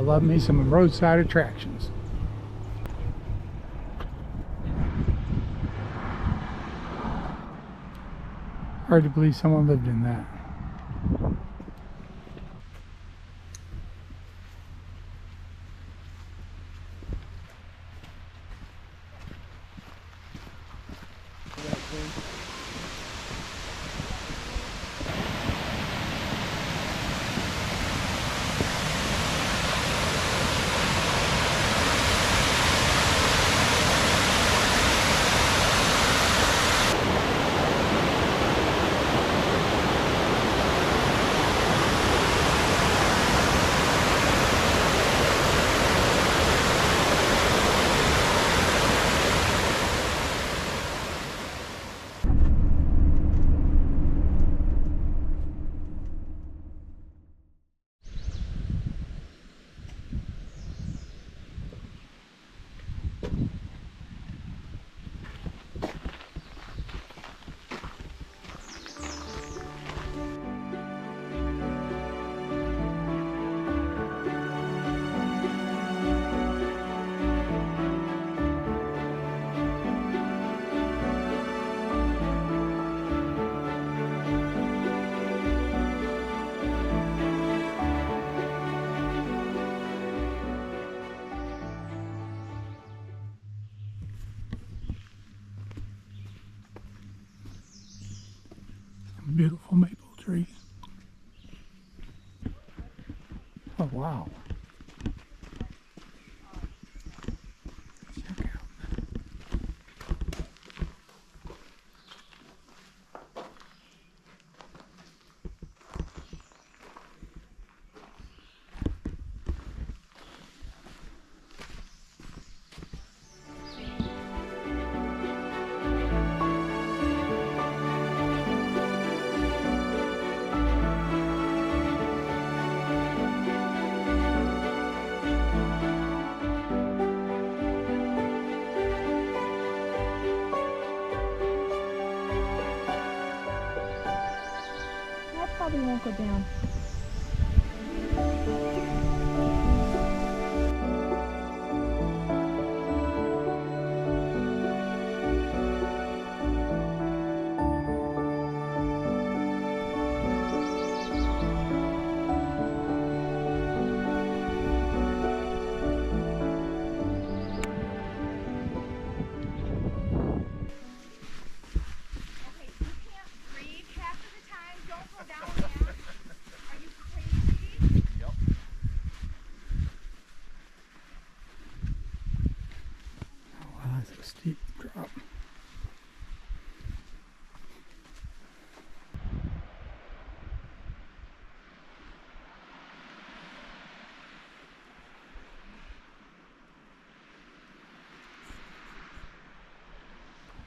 love me some roadside attractions. Hard to believe someone lived in that. Beautiful maple tree. Oh wow. Check out. Probably won't go down. Steep drop.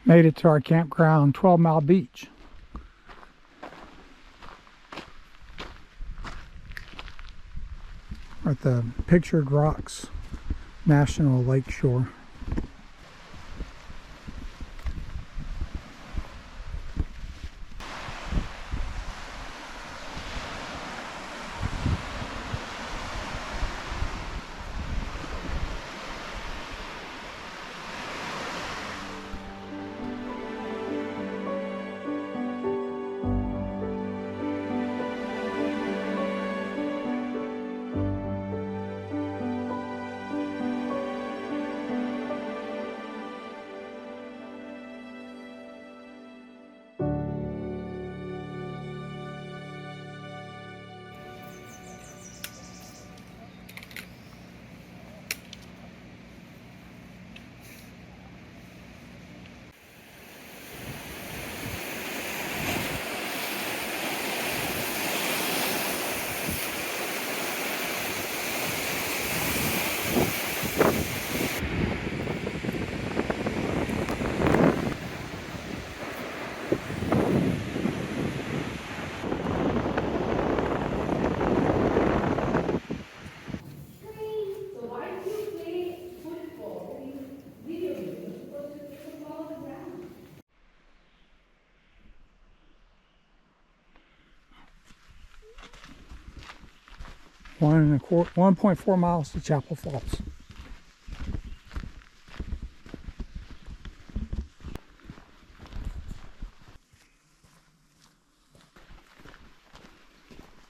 Made it to our campground, 12-Mile Beach. We're at the Pictured Rocks National Lakeshore. 1.4 miles to Chapel Falls.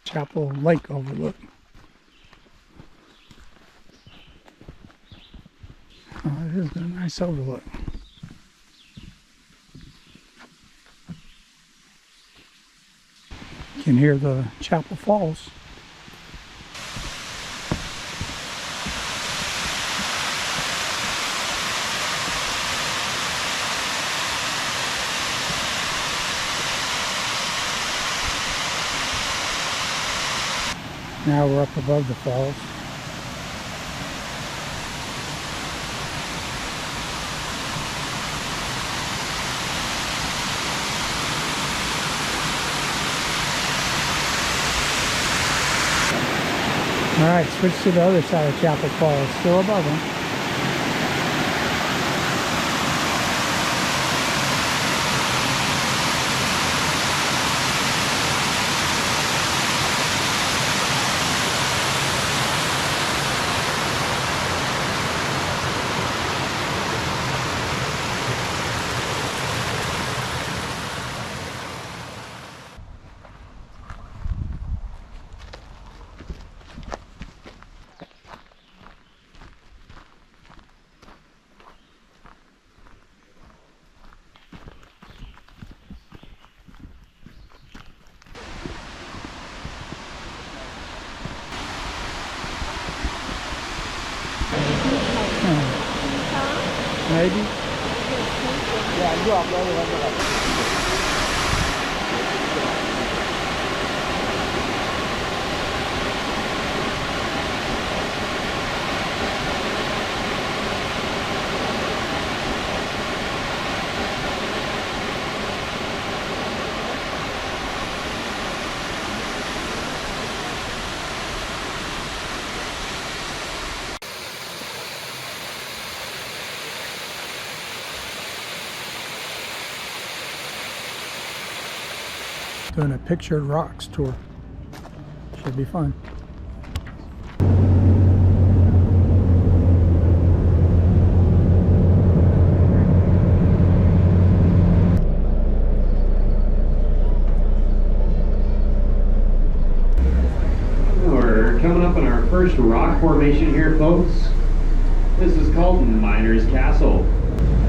Chapel Lake overlook. Oh, it is a nice overlook. You can hear the Chapel Falls. Now we're up above the falls. All right, switch to the other side of Chapel Falls, still above them. Maybe. Yeah, you are very Doing a Pictured Rocks tour. Should be fun. We're coming up on our first rock formation here, folks. This is called Miner's Castle.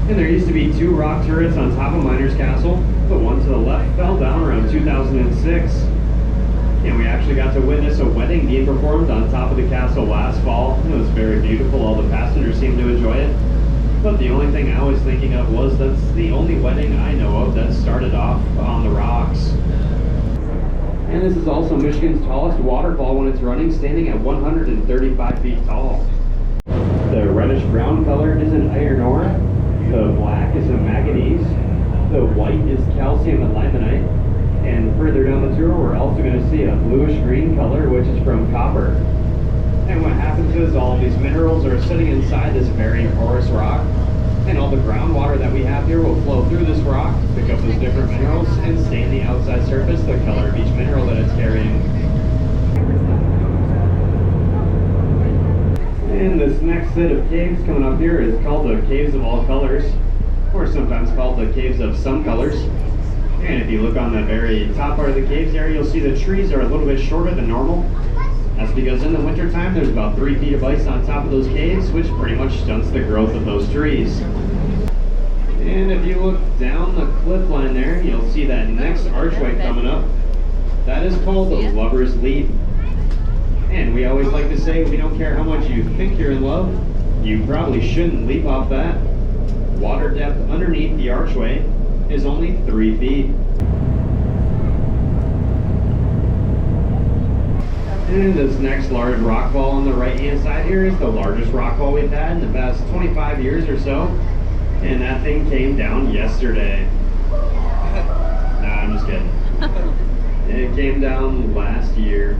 And there used to be 2 rock turrets on top of Miner's Castle. The one to the left fell down around 2006. And we actually got to witness a wedding being performed on top of the castle last fall. It was very beautiful. All the passengers seemed to enjoy it. But the only thing I was thinking of was that's the only wedding I know of that started off on the rocks. And this is also Michigan's tallest waterfall when it's running, standing at 135 feet tall. The reddish brown color is an iron ore. The black is a manganese. The white is calcium and limonite. And further down the tour, we're also going to see a bluish green color, which is from copper. And what happens is all of these minerals are sitting inside this very porous rock. And all the groundwater that we have here will flow through this rock, pick up those different minerals, and stain the outside surface the color of each mineral that it's carrying. And this next set of caves coming up here is called the Caves of All Colors, or sometimes called the Caves of Some Colors. And if you look on the very top part of the caves area, you'll see the trees are a little bit shorter than normal. That's because in the wintertime, there's about 3 feet of ice on top of those caves, which pretty much stunts the growth of those trees. And if you look down the cliff line there, you'll see that next archway coming up. That is called the Lover's Leap. And we always like to say, we don't care how much you think you're in love, you probably shouldn't leap off that. Water depth underneath the archway is only 3 feet. And this next large rock fall on the right hand side here is the largest rock fall we've had in the past 25 years or so. And that thing came down yesterday. Nah, I'm just kidding. It came down last year.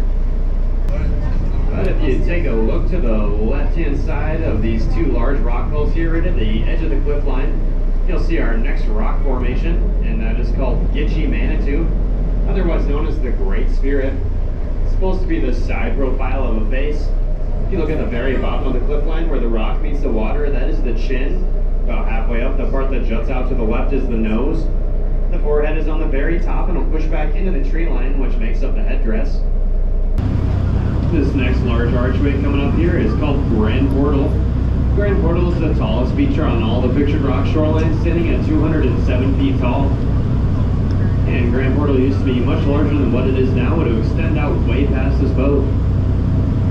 But if you take a look to the left-hand side of these 2 large rock falls here, right at the edge of the cliff line, you'll see our next rock formation, and that is called Gitche Manitou, otherwise known as the Great Spirit. supposed to be the side profile of a face. If you look at the very bottom of the cliff line where the rock meets the water, that is the chin. About halfway up, the part that juts out to the left is the nose. The forehead is on the very top and will push back into the tree line, which makes up the headdress. This next large archway coming up here is called Grand Portal. Grand Portal is the tallest feature on all the Pictured Rocks shorelines, standing at 207 feet tall. And Grand Portal used to be much larger than what it is now, and it would extend out way past this boat.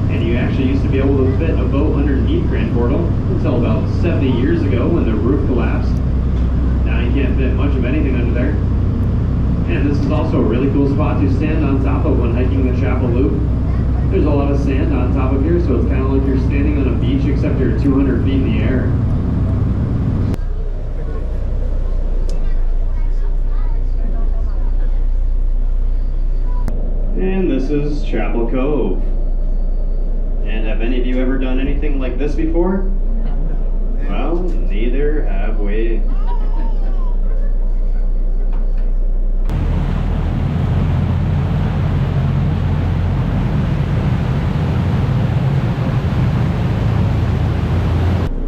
And you actually used to be able to fit a boat underneath Grand Portal until about 70 years ago when the roof collapsed. Now you can't fit much of anything under there. And this is also a really cool spot to stand on top of when hiking the Chapel Loop. There's a lot of sand on top of here, so it's kind of like you're standing on a beach except you're 200 feet in the air. And this is Chapel Cove. And have any of you ever done anything like this before? Well, neither have we.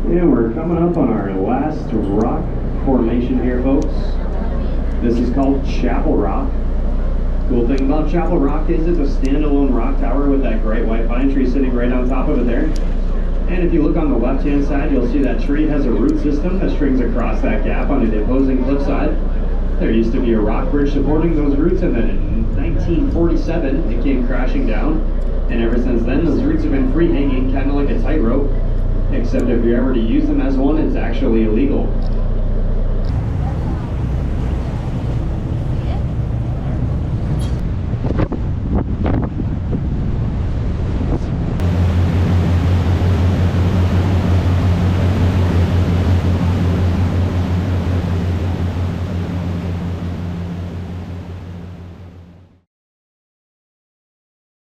And we're coming up on our last rock formation here, folks. This is called Chapel Rock. Cool thing about Chapel Rock is it's a standalone rock tower with that great white pine tree sitting right on top of it there. And if you look on the left-hand side, you'll see that tree has a root system that strings across that gap onto the opposing cliffside. There used to be a rock bridge supporting those roots, and then in 1947, it came crashing down. And ever since then, those roots have been free-hanging, kind of like a tightrope. Except if you're ever to use them as one, it's actually illegal.